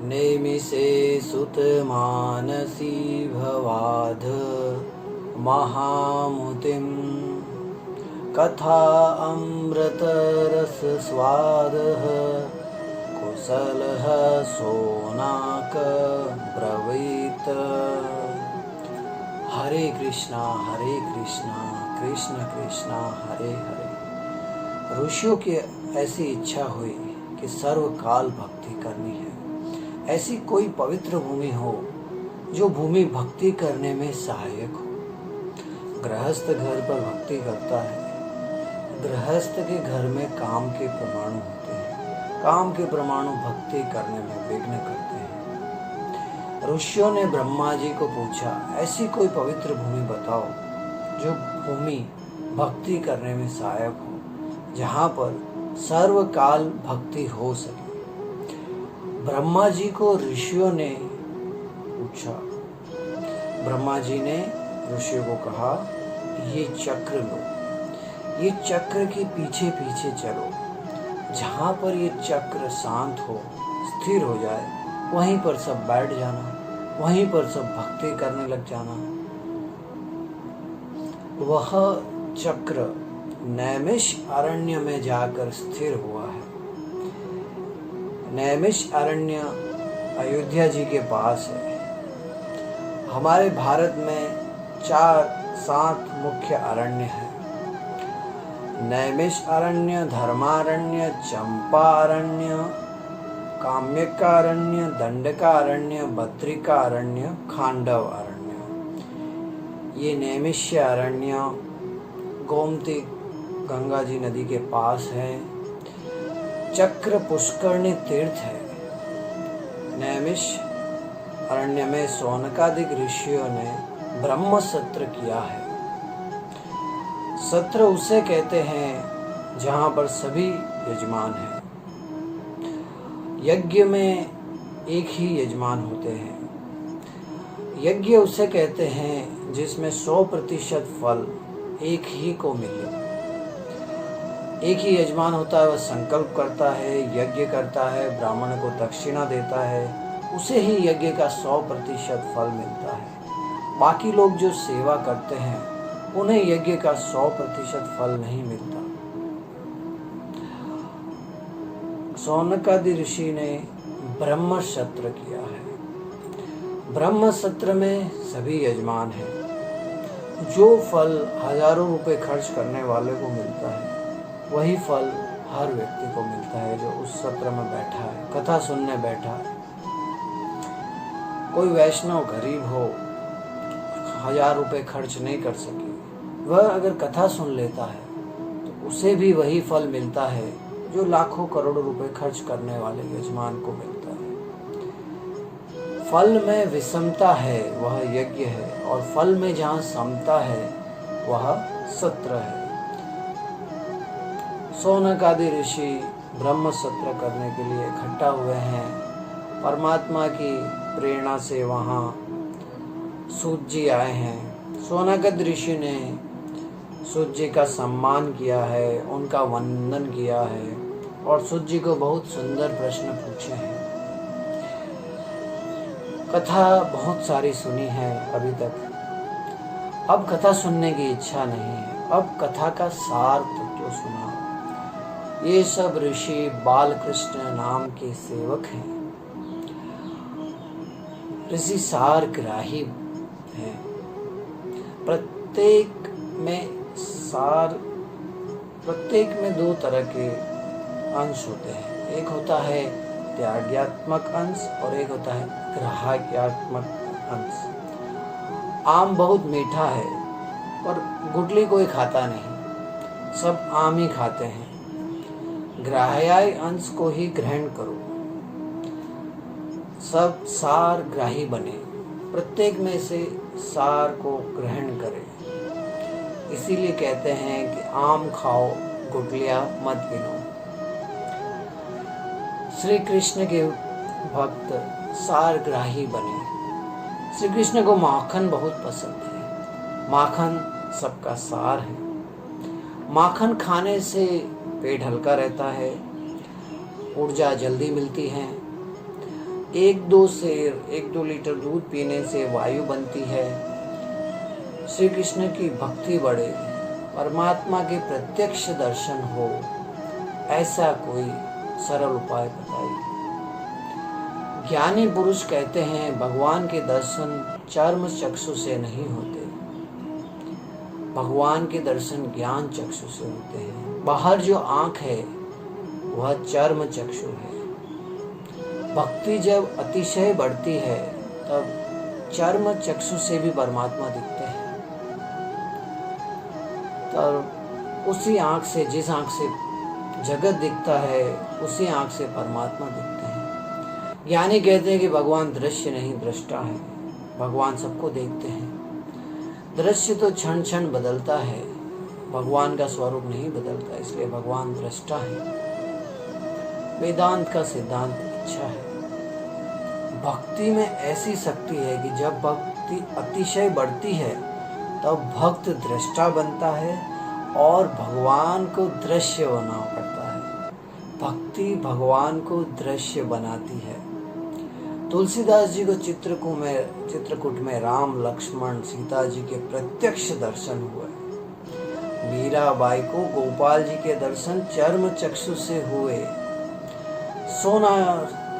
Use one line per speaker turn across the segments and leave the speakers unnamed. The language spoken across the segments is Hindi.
नेमिषे सुतमानसी भवाध महामुतिं कथा अमृतरसस्वादः कुशलः सोनाक ब्रवीत। हरे कृष्णा कृष्ण कृष्णा हरे हरे। ऋषियों की ऐसी इच्छा हुई कि सर्वकाल भक्ति करनी है। ऐसी कोई पवित्र भूमि हो जो भूमि भक्ति करने में सहायक हो। गृहस्थ घर पर भक्ति करता है। गृहस्थ के घर में काम के परमाणु होते हैं। काम के परमाणु भक्ति करने में विघ्न करते हैं। ऋषियों ने ब्रह्मा जी को पूछा, ऐसी कोई पवित्र भूमि बताओ जो भूमि भक्ति करने में सहायक हो, जहाँ पर सर्वकाल भक्ति हो सके। ब्रह्मा जी को ऋषियों ने पूछा। ब्रह्मा जी ने ऋषियों को कहा, ये चक्र लो, ये चक्र के पीछे पीछे चलो। जहाँ पर ये चक्र शांत हो, स्थिर हो जाए, वहीं पर सब बैठ जाना, वहीं पर सब भक्ति करने लग जाना। वह चक्र नैमिष अरण्य में जाकर स्थिर हुआ है। नैमिष अरण्य अयोध्या जी के पास है। हमारे भारत में 4-7 मुख्य अरण्य हैं। नैमिष अरण्य, धर्मारण्य, चंपारण्य, काम्यकारण्य, दंडकारण्य, बद्रिकारण्य, खांडव अरण्य। ये नैमिष्य अरण्य गोमती गंगा जी नदी के पास है। चक्र पुष्करणी तीर्थ है। नैमिष अरण्य में शौनकादिक ऋषियों ने ब्रह्म सत्र किया है। सत्र उसे कहते हैं जहाँ पर सभी यजमान हैं। यज्ञ में एक ही यजमान होते हैं। यज्ञ उसे कहते हैं जिसमें 100% फल एक ही को मिले। एक ही यजमान होता है, वह संकल्प करता है, यज्ञ करता है, ब्राह्मण को दक्षिणा देता है, उसे ही यज्ञ का 100% फल मिलता है। बाकी लोग जो सेवा करते हैं उन्हें यज्ञ का 100% फल नहीं मिलता। शौनकादि ऋषि ने ब्रह्म सत्र किया है। ब्रह्म सत्र में सभी यजमान हैं। जो फल हजारों रुपए खर्च करने वाले को मिलता है, वही फल हर व्यक्ति को मिलता है जो उस सत्र में बैठा है, कथा सुनने बैठा है। कोई वैष्णव गरीब हो, 1000 रुपए खर्च नहीं कर सके, वह अगर कथा सुन लेता है तो उसे भी वही फल मिलता है जो लाखों करोड़ों रुपए खर्च करने वाले यजमान को मिलता है। फल में विषमता है वह यज्ञ है, और फल में जहाँ समता है वह सत्र है। शौनकादि ऋषि ब्रह्म सत्र करने के लिए इकट्ठा हुए हैं। परमात्मा की प्रेरणा से वहाँ सूत जी आए हैं। शौनकादि ऋषि ने सूत जी का सम्मान किया है, उनका वंदन किया है और सूत जी को बहुत सुंदर प्रश्न पूछे हैं। कथा बहुत सारी सुनी है अभी तक। अब कथा सुनने की इच्छा नहीं है। अब कथा का सार तत्व सुना। ये सब ऋषि बालकृष्ण नाम के सेवक हैं। ऋषि सार ग्राही हैं। प्रत्येक में 2 तरह के अंश होते हैं। एक होता है त्याग्यात्मक अंश और एक होता है ग्राह्यात्मक अंश। आम बहुत मीठा है पर गुठली कोई खाता नहीं, सब आम ही खाते हैं। ग्राह्याय अंश को ही ग्रहण करो, सब सार ग्राही बने। प्रत्येक में से सार को ग्रहण करें। इसीलिए कहते हैं कि आम खाओ, गुठलियां मत गिनो। श्री कृष्ण के भक्त सार ग्राही बने। श्री कृष्ण को माखन बहुत पसंद है। माखन सबका सार है। माखन खाने से पेट हल्का रहता है, ऊर्जा जल्दी मिलती है। एक दो लीटर दूध पीने से वायु बनती है। श्री कृष्ण की भक्ति बढ़े, परमात्मा के प्रत्यक्ष दर्शन हो, ऐसा कोई सरल उपाय बताइए। ज्ञानी पुरुष कहते हैं भगवान के दर्शन चर्म चक्षु से नहीं होते, भगवान के दर्शन ज्ञान चक्षु से होते हैं। बाहर जो आंख है वह चर्म चक्षु है। भक्ति जब अतिशय बढ़ती है तब चर्म चक्षु से भी परमात्मा दिखते हैं। तब उसी आंख से, जिस आंख से जगत दिखता है, उसी आंख से परमात्मा दिखते हैं। ज्ञानी कहते हैं कि भगवान दृश्य नहीं दृष्टा है, भगवान सबको देखते हैं। दृश्य तो क्षण क्षण बदलता है, भगवान का स्वरूप नहीं बदलता, इसलिए भगवान दृष्टा है। वेदांत का सिद्धांत अच्छा है। भक्ति में ऐसी शक्ति है कि जब भक्ति अतिशय बढ़ती है तब भक्त दृष्टा बनता है और भगवान को दृश्य बनाना पड़ता है। भक्ति भगवान को दृश्य बनाती है। तुलसीदास जी को चित्रकूट में राम लक्ष्मण सीता जी के प्रत्यक्ष दर्शन हुए। मीराबाई को गोपाल जी के दर्शन चर्म चक्षु से हुए।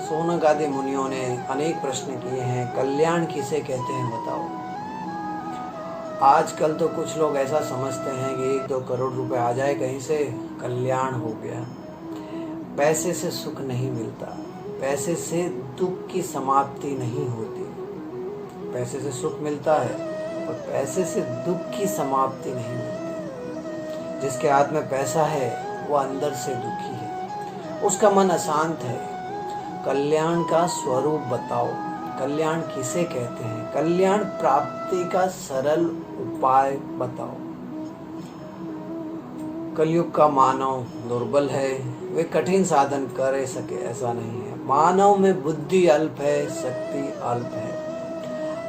सोनक आदि मुनियों ने अनेक प्रश्न किए हैं, कल्याण किसे कहते हैं बताओ। आजकल तो कुछ लोग ऐसा समझते हैं कि 1-2 करोड़ रुपए आ जाए कहीं से, कल्याण हो गया। पैसे से सुख नहीं मिलता, पैसे से दुख की समाप्ति नहीं होती। पैसे से सुख मिलता है और पैसे से दुख की समाप्ति नहीं मिलती। जिसके हाथ में पैसा है वो अंदर से दुखी है, उसका मन अशांत है। कल्याण का स्वरूप बताओ, कल्याण किसे कहते हैं, कल्याण प्राप्ति का सरल उपाय बताओ। कलयुग का मानव दुर्बल है, वे कठिन साधन कर सके ऐसा नहीं है। मानव में बुद्धि अल्प है, शक्ति अल्प है।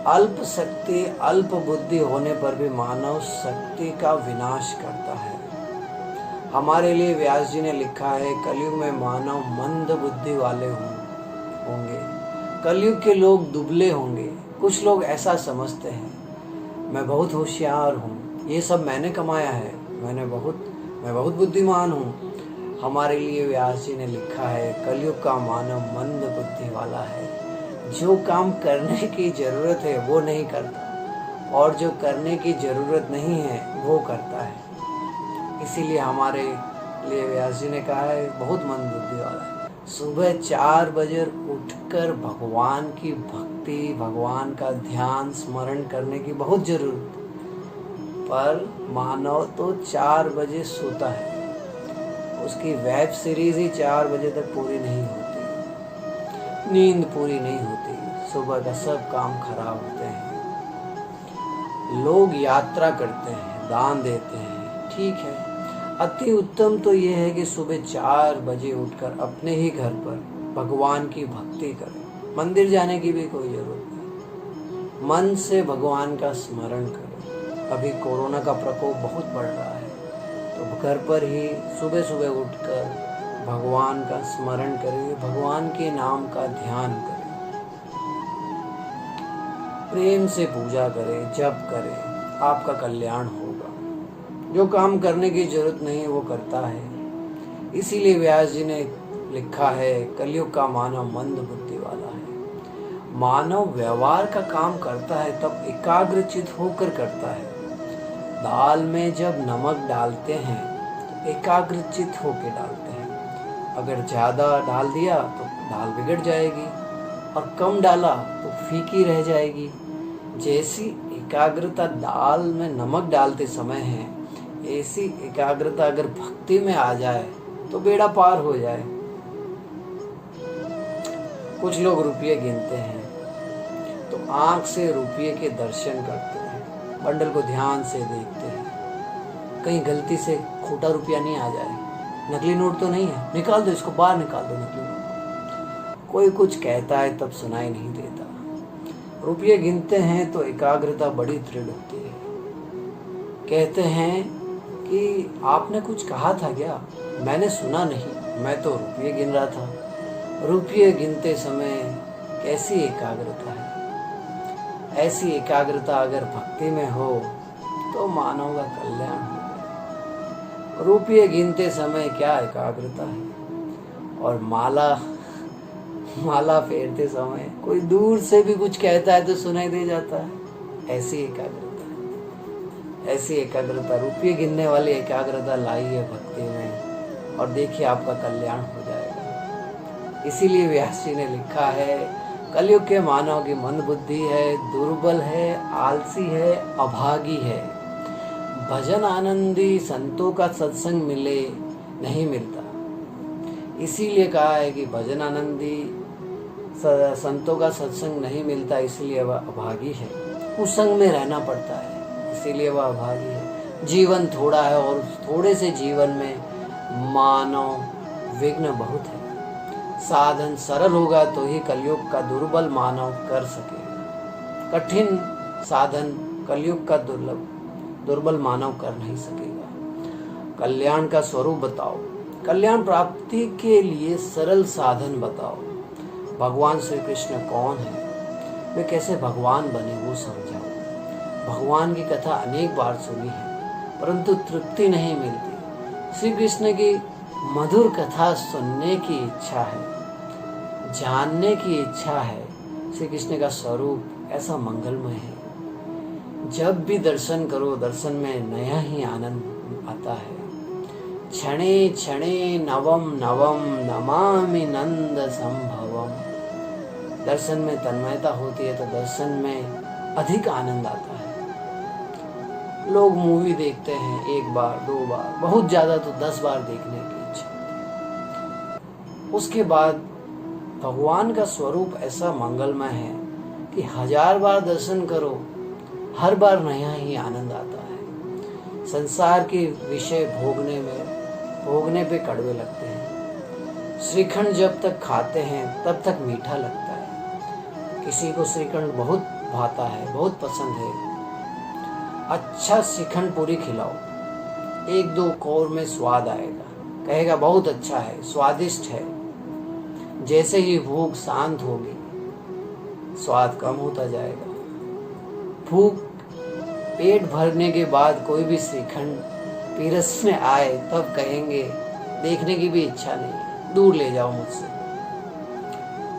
अल्प शक्ति अल्प बुद्धि होने पर भी मानव शक्ति का विनाश करता है। हमारे लिए व्यास जी ने लिखा है, कलयुग में मानव मंद बुद्धि वाले होंगे। कलयुग के लोग दुबले होंगे। कुछ लोग ऐसा समझते हैं मैं बहुत होशियार हूँ, ये सब मैंने कमाया है, मैं बहुत बुद्धिमान हूँ। हमारे लिए व्यास जी ने लिखा है, कलयुग का मानव मंद बुद्धि वाला है। जो काम करने की जरूरत है वो नहीं करता और जो करने की जरूरत नहीं है वो करता है। इसीलिए हमारे लिए व्यास जी ने कहा है बहुत मंद बुद्धि वाला है। सुबह 4 बजे उठकर भगवान की भक्ति, भगवान का ध्यान स्मरण करने की बहुत जरूरत है। पर मानव तो 4 बजे सोता है, उसकी वेब सीरीज ही 4 बजे तक पूरी नहीं होती, नींद पूरी नहीं होती, सुबह का सब काम खराब होते हैं। लोग यात्रा करते हैं, दान देते हैं, ठीक है। अति उत्तम तो यह है कि सुबह 4 बजे उठकर अपने ही घर पर भगवान की भक्ति करें। मंदिर जाने की भी कोई जरूरत नहीं, मन से भगवान का स्मरण करें। अभी कोरोना का प्रकोप बहुत बढ़ रहा है, तो घर पर ही सुबह सुबह उठकर भगवान का स्मरण करें, भगवान के नाम का ध्यान करें, प्रेम से पूजा करें, जप करें, आपका कल्याण होगा। जो काम करने की जरूरत नहीं वो करता है। इसीलिए व्यास जी ने लिखा है, कलयुग का मानव मंद बुद्धि वाला है। मानव व्यवहार का काम करता है तब एकाग्रचित होकर करता है। दाल में जब नमक डालते हैं तो एकाग्रचित होकर डालते हैं। अगर ज़्यादा डाल दिया तो दाल बिगड़ जाएगी और कम डाला तो फीकी रह जाएगी। जैसी एकाग्रता दाल में नमक डालते समय है, ऐसी एकाग्रता अगर भक्ति में आ जाए तो बेड़ा पार हो जाए। कुछ लोग रुपये गिनते हैं तो आंख से रुपये के दर्शन करते हैं, बंडल को ध्यान से देखते हैं, कहीं गलती से खोटा रुपया नहीं आ जाए, नकली नोट तो नहीं है, निकाल दो इसको, बाहर निकाल दो नकली नोट। कोई कुछ कहता है तब सुनाई नहीं देता। रुपये गिनते हैं तो एकाग्रता बड़ी दृढ़ होती है। कहते हैं कि आपने कुछ कहा था क्या? मैंने सुना नहीं, मैं तो रुपये गिन रहा था। रुपये गिनते समय कैसी एकाग्रता है। ऐसी एकाग्रता अगर भक्ति में हो तो मानव का कल्याण हो। रुपये गिनते समय क्या एकाग्रता है, और माला फेरते समय कोई दूर से भी कुछ कहता है तो सुनाई दे जाता है। ऐसी एकाग्रता है, ऐसी एकाग्रता, रुपये गिनने वाली एकाग्रता लाइए भक्ति में और देखिए आपका कल्याण हो जाएगा। इसीलिए व्यास जी ने लिखा है, कलयुग के मानव की मंद बुद्धि है, दुर्बल है, आलसी है, अभागी है। भजन आनंदी संतों का सत्संग मिले नहीं मिलता। इसीलिए कहा है कि भजन आनंदी संतों का सत्संग नहीं मिलता, इसलिए वह अभागी है। कुसंग में रहना पड़ता है, इसीलिए वह अभागी है। जीवन थोड़ा है और थोड़े से जीवन में मानव विघ्न बहुत है। साधन सरल होगा तो ही कलयुग का दुर्बल मानव कर सकेगा। कठिन साधन कलयुग का दुर्बल मानव कर नहीं सकेगा। कल्याण का स्वरूप बताओ, कल्याण प्राप्ति के लिए सरल साधन बताओ। भगवान श्री कृष्ण कौन है, वे कैसे भगवान बने वो समझाओ। भगवान की कथा अनेक बार सुनी है परंतु तृप्ति नहीं मिलती। श्री कृष्ण की मधुर कथा सुनने की इच्छा है, जानने की इच्छा है। श्री कृष्ण का स्वरूप ऐसा मंगलमय है, जब भी दर्शन करो दर्शन में नया ही आनंद आता है। क्षणे क्षणे नवम नवम नमामि नंद संभवम। दर्शन में तन्मयता होती है तो दर्शन में अधिक आनंद आता है। लोग मूवी देखते हैं 1 बार 2 बार, बहुत ज्यादा तो 10 बार देखने की इच्छा। उसके बाद भगवान का स्वरूप ऐसा मंगलमय है कि 1000 बार दर्शन करो, हर बार नया ही आनंद आता है। संसार के विषय भोगने पे कड़वे लगते हैं। श्रीखंड जब तक खाते हैं तब तक मीठा लगता है। किसी को श्रीखंड बहुत भाता है, बहुत पसंद है, अच्छा श्रीखंड पूरी खिलाओ, 1-2 कौर में स्वाद आएगा, कहेगा बहुत अच्छा है, स्वादिष्ट है। जैसे ही भूख शांत होगी स्वाद कम होता जाएगा। भूख पेट भरने के बाद कोई भी श्रीखंड पीरसने आए तब कहेंगे देखने की भी इच्छा नहीं, दूर ले जाओ मुझसे।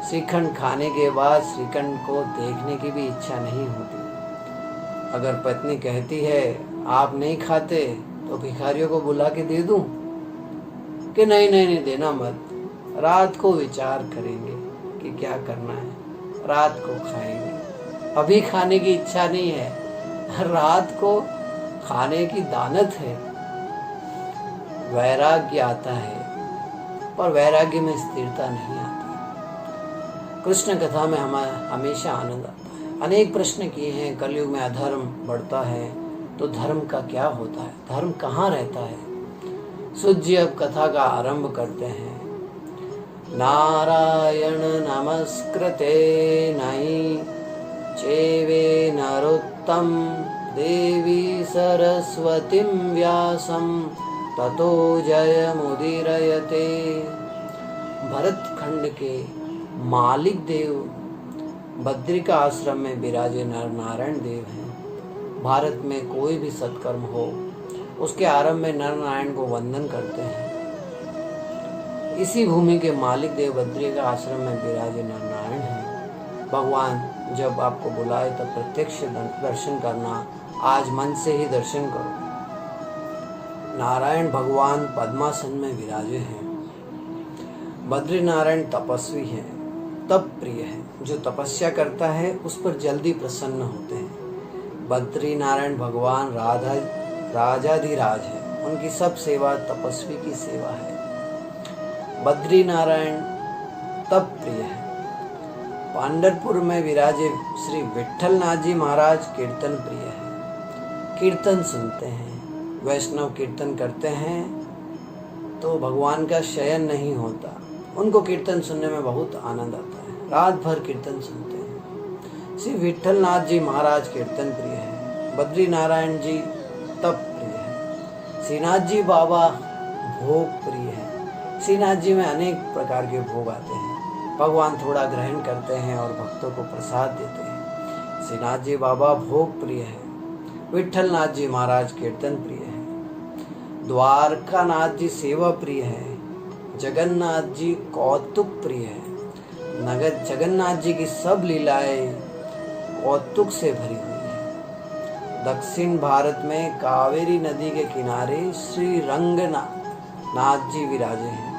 श्रीखंड खाने के बाद श्रीखंड को देखने की भी इच्छा नहीं होती। अगर पत्नी कहती है आप नहीं खाते तो भिखारियों को बुला के दे दूं, कि नहीं देना मत, रात को विचार करेंगे कि क्या करना है, रात को खाएंगे। अभी खाने की इच्छा नहीं है, रात को खाने की दानत है। वैराग्य आता है पर वैराग्य में स्थिरता नहीं आती। कृष्ण कथा में हमें हमेशा आनंद आता है। अनेक प्रश्न किए हैं, कलयुग में अधर्म बढ़ता है तो धर्म का क्या होता है, धर्म कहाँ रहता है। सूत जी अब कथा का आरंभ करते हैं। नारायण नमस्कृते नई चेवे नरोत्तम देवी सरस्वतीं व्यासं ततो जयमुदीरयते। भरत खंड के मालिक देव बद्रिका आश्रम में विराजे नर नारायण देव हैं। भारत में कोई भी सत्कर्म हो उसके आरंभ में नर नारायण को वंदन करते हैं। इसी भूमि के मालिक देव बद्रिका आश्रम में विराजे नर नारायण हैं। भगवान जब आपको बुलाए तब प्रत्यक्ष दर्शन करना, आज मन से ही दर्शन करो। नारायण भगवान पद्मासन में विराजे हैं। बद्री नारायण तपस्वी हैं, तप प्रिय हैं। जो तपस्या करता है उस पर जल्दी प्रसन्न होते हैं। बद्री नारायण भगवान राजाधिराज है, उनकी सब सेवा तपस्वी की सेवा है। बद्री नारायण तप प्रिय है। पांडरपुर में विराजे श्री विट्ठलनाथ जी महाराज कीर्तन प्रिय है, कीर्तन सुनते हैं। वैष्णव कीर्तन करते हैं तो भगवान का शयन नहीं होता, उनको कीर्तन सुनने में बहुत आनंद आता है, रात भर कीर्तन सुनते हैं। श्री विट्ठलनाथ जी महाराज कीर्तन प्रिय है। बद्री नारायण जी तप प्रिय है। श्रीनाथ जी बाबा भोग प्रिय है। श्रीनाथ जी में अनेक प्रकार के भोग आते हैं। भगवान थोड़ा ग्रहण करते हैं और भक्तों को प्रसाद देते हैं। श्रीनाथ जी बाबा भोग प्रिय है, विठल नाथ जी महाराज कीर्तन प्रिय है, द्वारका नाथ जी सेवा प्रिय है, जगन्नाथ जी कौतुक प्रिय है। नगद जगन्नाथ जी की सब लीलाएं कौतुक से भरी हुई है। दक्षिण भारत में कावेरी नदी के किनारे श्री रंगनाथ जी विराजे हैं।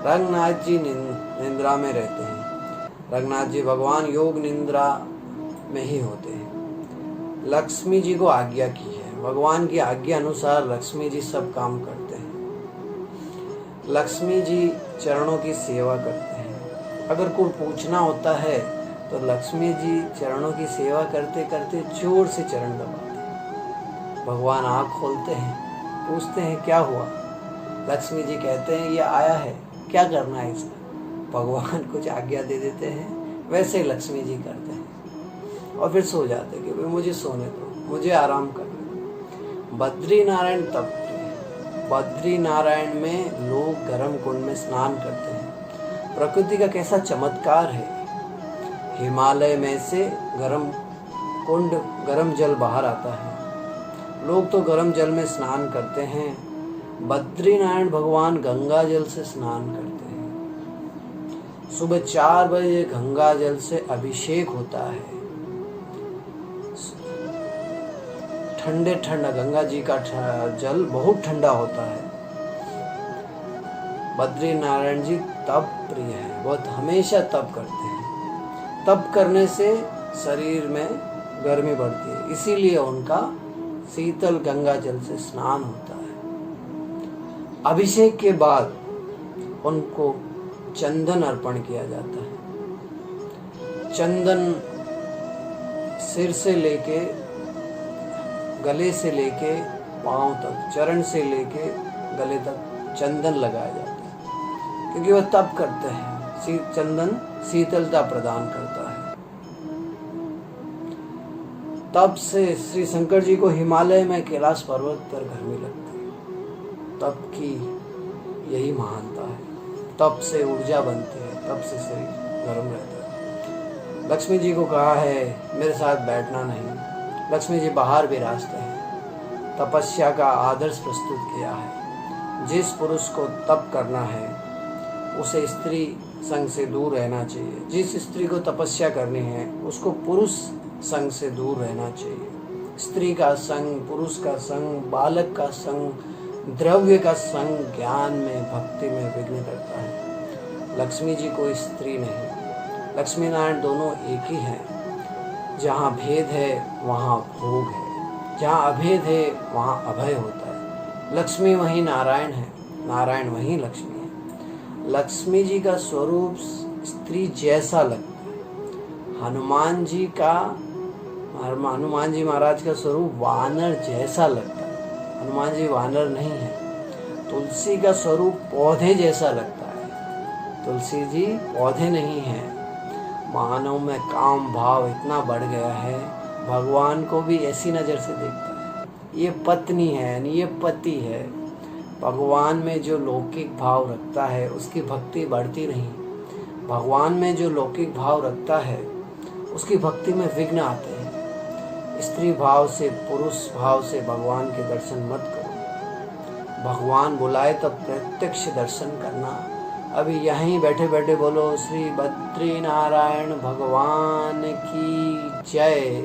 रंगनाथ जी निंद्रा में रहते हैं। रंगनाथ जी भगवान योग निंद्रा में ही होते हैं। लक्ष्मी जी को आज्ञा की है, भगवान की आज्ञा अनुसार लक्ष्मी जी सब काम करते हैं। लक्ष्मी जी चरणों की सेवा करते हैं। अगर कोई पूछना होता है तो लक्ष्मी जी चरणों की सेवा करते करते जोर से चरण दबाते हैं। भगवान आँख खोलते हैं, पूछते हैं क्या हुआ। लक्ष्मी जी कहते हैं ये आया है, क्या करना है इसका। भगवान कुछ आज्ञा दे देते हैं, वैसे लक्ष्मी जी करते हैं और फिर सो जाते हैं कि भाई मुझे सोने दो, मुझे आराम करने दो। बद्री नारायण तप है। बद्री नारायण में लोग गर्म कुंड में स्नान करते हैं। प्रकृति का कैसा चमत्कार है। हिमालय में से गर्म जल बाहर आता है। लोग तो गर्म जल में स्नान करते हैं, बद्रीनारायण भगवान गंगा जल से स्नान करते हैं। सुबह 4 बजे गंगा जल से अभिषेक होता है। ठंडा गंगा जी का जल बहुत ठंडा होता है। बद्री नारायण जी तप प्रिय है, बहुत हमेशा तप करते हैं। तप करने से शरीर में गर्मी बढ़ती है, इसीलिए उनका शीतल गंगा जल से स्नान होता है। अभिषेक के बाद उनको चंदन अर्पण किया जाता है। चंदन सिर से लेके गले से लेके पांव तक, चरण से लेके गले तक चंदन लगाया जाता है, क्योंकि वह तप करते हैं। चंदन शीतलता प्रदान करता है। तप से श्री शंकर जी को हिमालय में कैलाश पर्वत पर गर्मी लगती है। तप की यही महानता है। तप से ऊर्जा बनती है, तप से शरीर गर्म रहता है। लक्ष्मी जी को कहा है मेरे साथ बैठना नहीं। लक्ष्मी जी बाहर विराजते हैं। तपस्या का आदर्श प्रस्तुत किया है। जिस पुरुष को तप करना है उसे स्त्री संग से दूर रहना चाहिए। जिस स्त्री को तपस्या करनी है उसको पुरुष संग से दूर रहना चाहिए। स्त्री का संग, पुरुष का संग, बालक का संग, द्रव्य का संग ज्ञान में, भक्ति में विघ्न करता है। लक्ष्मी जी कोई स्त्री नहीं। लक्ष्मी नारायण दोनों एक ही हैं। जहाँ भेद है वहाँ भोग है, जहाँ अभेद है वहाँ अभय होता है। लक्ष्मी वहीं नारायण है, नारायण वहीं लक्ष्मी है। लक्ष्मी जी का स्वरूप स्त्री जैसा लगता है। हनुमान जी महाराज का स्वरूप वानर जैसा लगता है। हनुमान जी वानर नहीं है। तुलसी का स्वरूप पौधे जैसा लगता है। तुलसी जी पौधे नहीं है। मानव में काम भाव इतना बढ़ गया है, भगवान को भी ऐसी नज़र से देखता है। ये पत्नी है, ये पति है। भगवान में जो लौकिक भाव रखता है उसकी भक्ति बढ़ती नहीं। भगवान में जो लौकिक भाव रखता है उसकी भक्ति में विघ्न आते हैं। स्त्री भाव से, पुरुष भाव से भगवान के दर्शन मत करो। भगवान बुलाए तब प्रत्यक्ष दर्शन करना। अभी यहीं बैठे बैठे बोलो श्री बद्री नारायण भगवान की जय।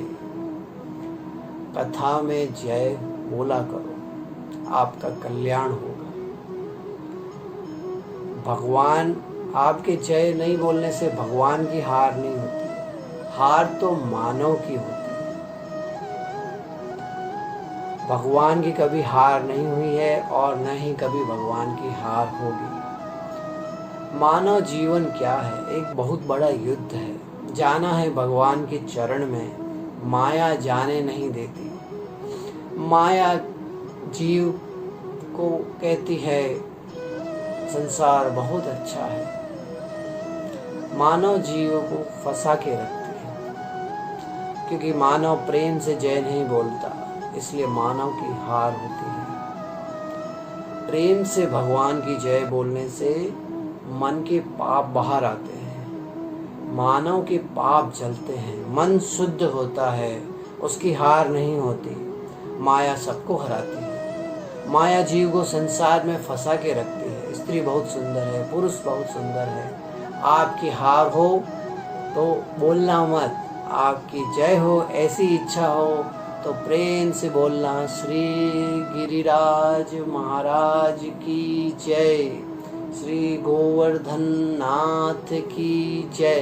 कथा में जय बोला करो, आपका कल्याण होगा। भगवान आपके जय नहीं बोलने से भगवान की हार नहीं होती। हार तो मानव की होती है। भगवान की कभी हार नहीं हुई है और न ही कभी भगवान की हार होगी। मानव जीवन क्या है? एक बहुत बड़ा युद्ध है। जाना है भगवान के चरण में, माया जाने नहीं देती। माया जीव को कहती है संसार बहुत अच्छा है। मानव जीव को फंसा के रखती है, क्योंकि मानव प्रेम से जय नहीं बोलता, इसलिए मानव की हार होती है। प्रेम से भगवान की जय बोलने से मन के पाप बाहर आते हैं। मानव के पाप जलते हैं, मन शुद्ध होता है, उसकी हार नहीं होती। माया सबको हराती है। माया जीव को संसार में फंसा के रखती है। स्त्री बहुत सुंदर है, पुरुष बहुत सुंदर है, आपकी हार हो तो बोलना मत, आपकी जय हो, ऐसी इच्छा हो तो प्रेम से बोलना, श्री गिरिराज महाराज की जय, श्री गोवर्धन नाथ की जय।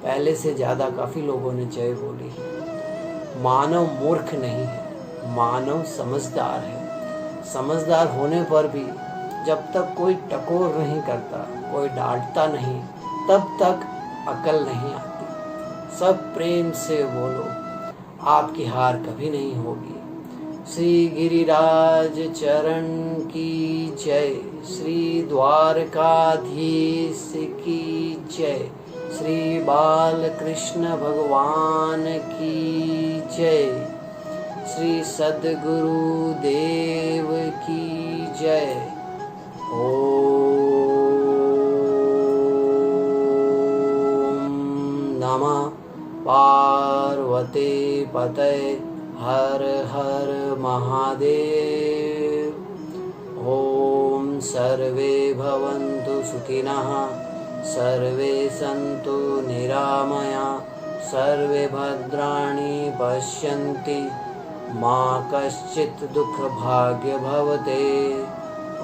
पहले से ज़्यादा काफ़ी लोगों ने जय बोली। मानव मूर्ख नहीं है, मानव समझदार है। समझदार होने पर भी जब तक कोई टकोर नहीं करता, कोई डांटता नहीं, तब तक अकल नहीं आती। सब प्रेम से बोलो, आपकी हार कभी नहीं होगी। श्री गिरिराज चरण की जय, श्री द्वारकाधीश की जय, श्री बालकृष्ण भगवान की जय, श्री सद्गुरु देव की जय। ओम नमः पार्वती पतये हर हर महादेव। ओम सर्वे भवन्तु सुखिनः, सर्वे सन्तु निरामया, सर्वे भद्राणि पश्यन्ति, मा कश्चित् दुःखभाग्य भवते।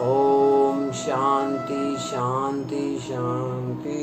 ओम शांति शांति शांति।